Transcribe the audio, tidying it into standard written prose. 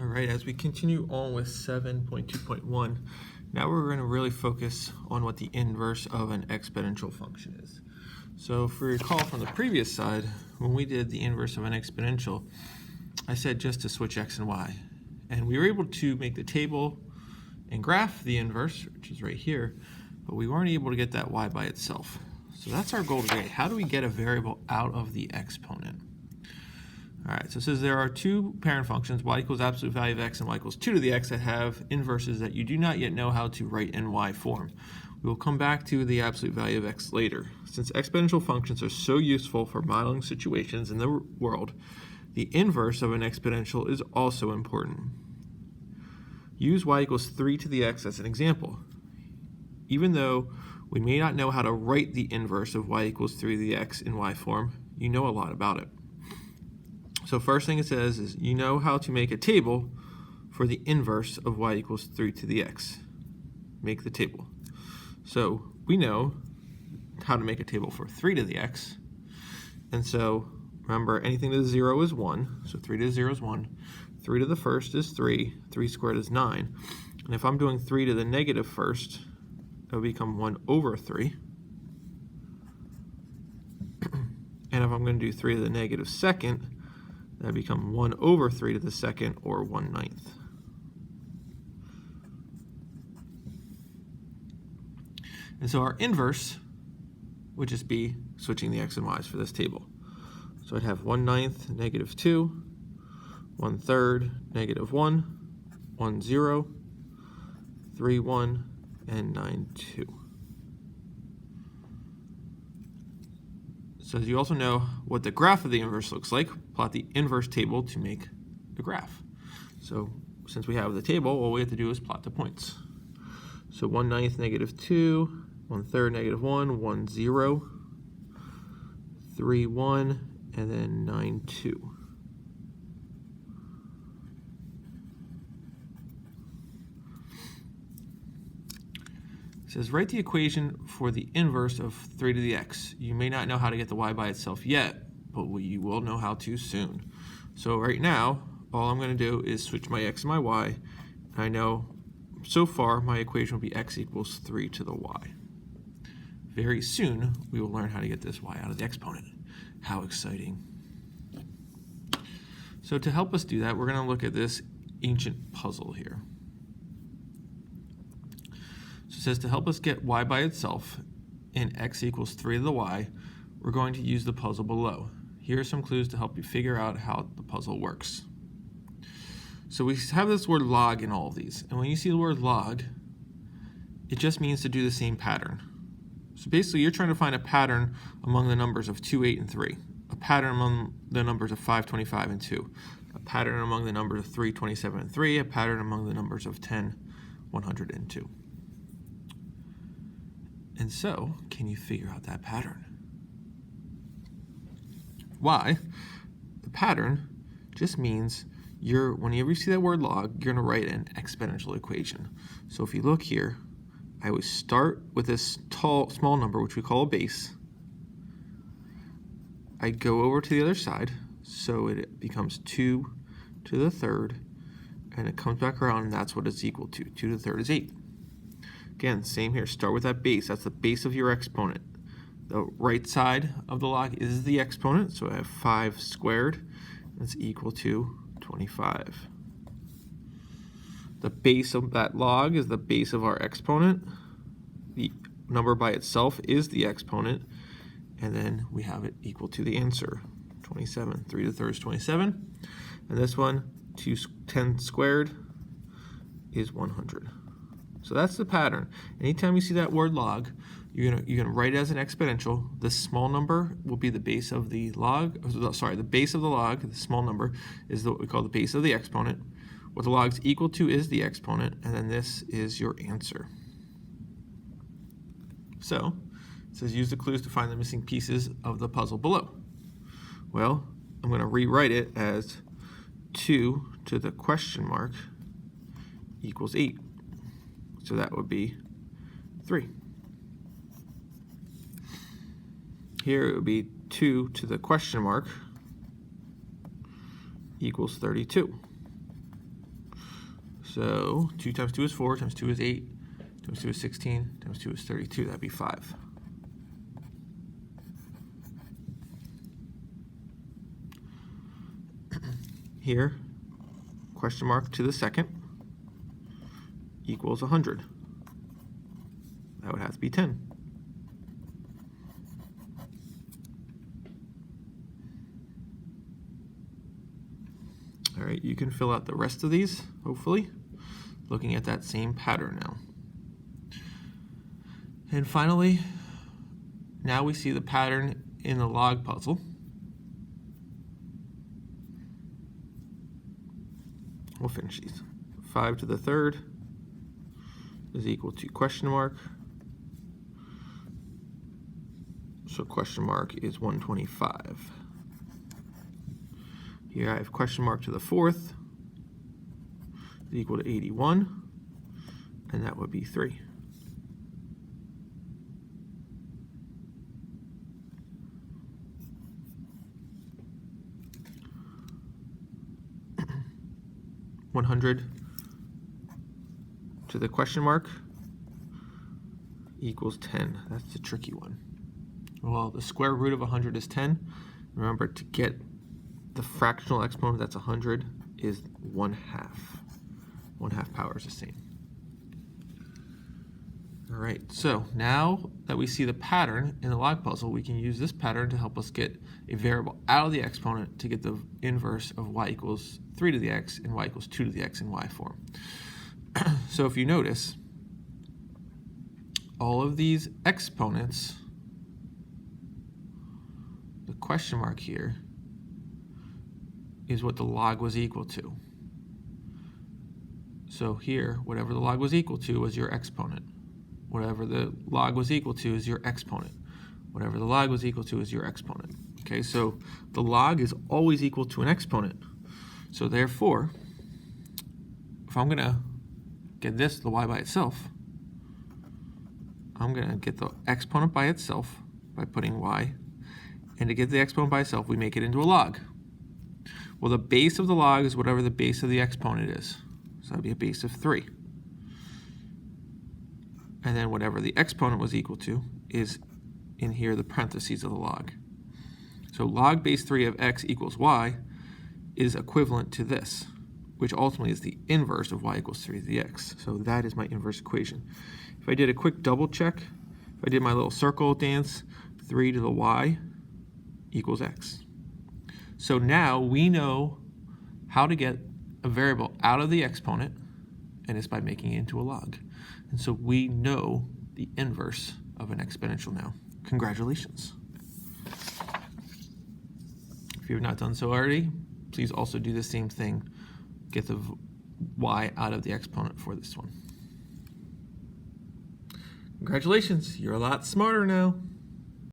All right, as we continue on with 7.2.1, now we're going to really focus on what the inverse of an exponential function is. So if we recall from the previous side, when we did the inverse of an exponential, I said just to switch x and y. And we were able to make the table and graph the inverse, which is right here, but we weren't able to get that y by itself. So that's our goal today. How do we get a variable out of the exponent? All right, so it says there are two parent functions, y equals absolute value of x and y equals 2 to the x, that have inverses that you do not yet know how to write in y form. We will come back to the absolute value of x later. Since exponential functions are so useful for modeling situations in the world, the inverse of an exponential is also important. Use y equals 3 to the x as an example. Even though we may not know how to write the inverse of y equals 3 to the x in y form, you know a lot about it. So first thing it says is you know how to make a table for the inverse of y equals 3 to the x. Make the table. So we know how to make a table for 3 to the x. And so remember, anything to the 0 is 1. So 3 to the 0 is 1. 3 to the first is 3. 3 squared is 9. And if I'm doing 3 to the negative first, it will become 1 over 3. And if I'm going to do 3 to the negative second, that become 1 over 3 to the second, or 1/9. And so our inverse would just be switching the x and y's for this table. So I'd have 1/9, negative 2, 1/3, negative 1, 1, 0, 3, 1, and 9, 2. So you also know what the graph of the inverse looks like. Plot the inverse table to make a graph. So since we have the table, all we have to do is plot the points. So 1/9, negative 2, 1/3, negative 1, 1, 0, 3, 1, and then 9, 2. It says write the equation for the inverse of 3 to the x. You may not know how to get the y by itself yet, but you will know how to soon. So right now, all I'm going to do is switch my x and my y. I know so far my equation will be x equals 3 to the y. Very soon, we will learn how to get this y out of the exponent. How exciting. So to help us do that, we're going to look at this ancient puzzle here. So it says to help us get y by itself in x equals 3 to the y, we're going to use the puzzle below. Here are some clues to help you figure out how the puzzle works. So we have this word log in all of these, and when you see the word log, it just means to do the same pattern. So basically you're trying to find a pattern among the numbers of 2, 8, and 3, a pattern among the numbers of 5, 25, and 2, a pattern among the numbers of 3, 27, and 3, a pattern among the numbers of 10, 100, and 2. And so, can you figure out that pattern? Why? The pattern just means whenever you see that word log, you're going to write an exponential equation. So if you look here, I always start with this small number, which we call a base. I go over to the other side, so it becomes 2 to the third, and it comes back around, and that's what it's equal to. 2 to the third is 8. Again, same here. Start with that base. That's the base of your exponent. The right side of the log is the exponent, so I have 5 squared. That's equal to 25. The base of that log is the base of our exponent. The number by itself is the exponent, and then we have it equal to the answer, 27. 3 to the third is 27. And this one, 10 squared, is 100. So that's the pattern. Anytime you see that word log, you're gonna write it as an exponential. The small number will be the base of the log. The base of the log, the small number, is what we call the base of the exponent. What the log's equal to is the exponent, and then this is your answer. So it says use the clues to find the missing pieces of the puzzle below. Well, I'm going to rewrite it as 2 to the question mark equals 8. So that would be 3. Here it would be 2 to the question mark equals 32. So 2 times 2 is 4, times 2 is 8, times 2 is 16, times 2 is 32. That'd be 5. Here, question mark to the second equals 100. That would have to be 10. All right, you can fill out the rest of these, hopefully, looking at that same pattern now. And finally, now we see the pattern in the log puzzle. We'll finish these. 5 to the third is equal to question mark. So question mark is 125. Here I have question mark to the fourth is equal to 81, and that would be 3. $100 to the question mark equals 10. That's the tricky one. Well, the square root of 100 is 10. Remember, to get the fractional exponent that's 100 is 1/2. 1/2 power is the same. All right, so now that we see the pattern in the log puzzle, we can use this pattern to help us get a variable out of the exponent to get the inverse of y equals 3 to the x and y equals 2 to the x in y form. So if you notice, all of these exponents, the question mark here is what the log was equal to. So here, whatever the log was equal to was your exponent. Whatever the log was equal to is your exponent. Whatever the log was equal to is your exponent. Okay, so the log is always equal to an exponent. So therefore, if I'm gonna get this, the y by itself, I'm gonna get the exponent by itself by putting y. And to get the exponent by itself, we make it into a log. Well, the base of the log is whatever the base of the exponent is. So that'd be a base of 3. And then whatever the exponent was equal to is in here the parentheses of the log. So log base 3 of x equals y is equivalent to this, which ultimately is the inverse of y equals 3 to the x. So that is my inverse equation. If I did a quick double check, if I did my little circle dance, 3 to the y equals x. So now we know how to get a variable out of the exponent, and it's by making it into a log. And so we know the inverse of an exponential now. Congratulations. If you have not done so already, please also do the same thing. Get the y out of the exponent for this one. Congratulations, you're a lot smarter now.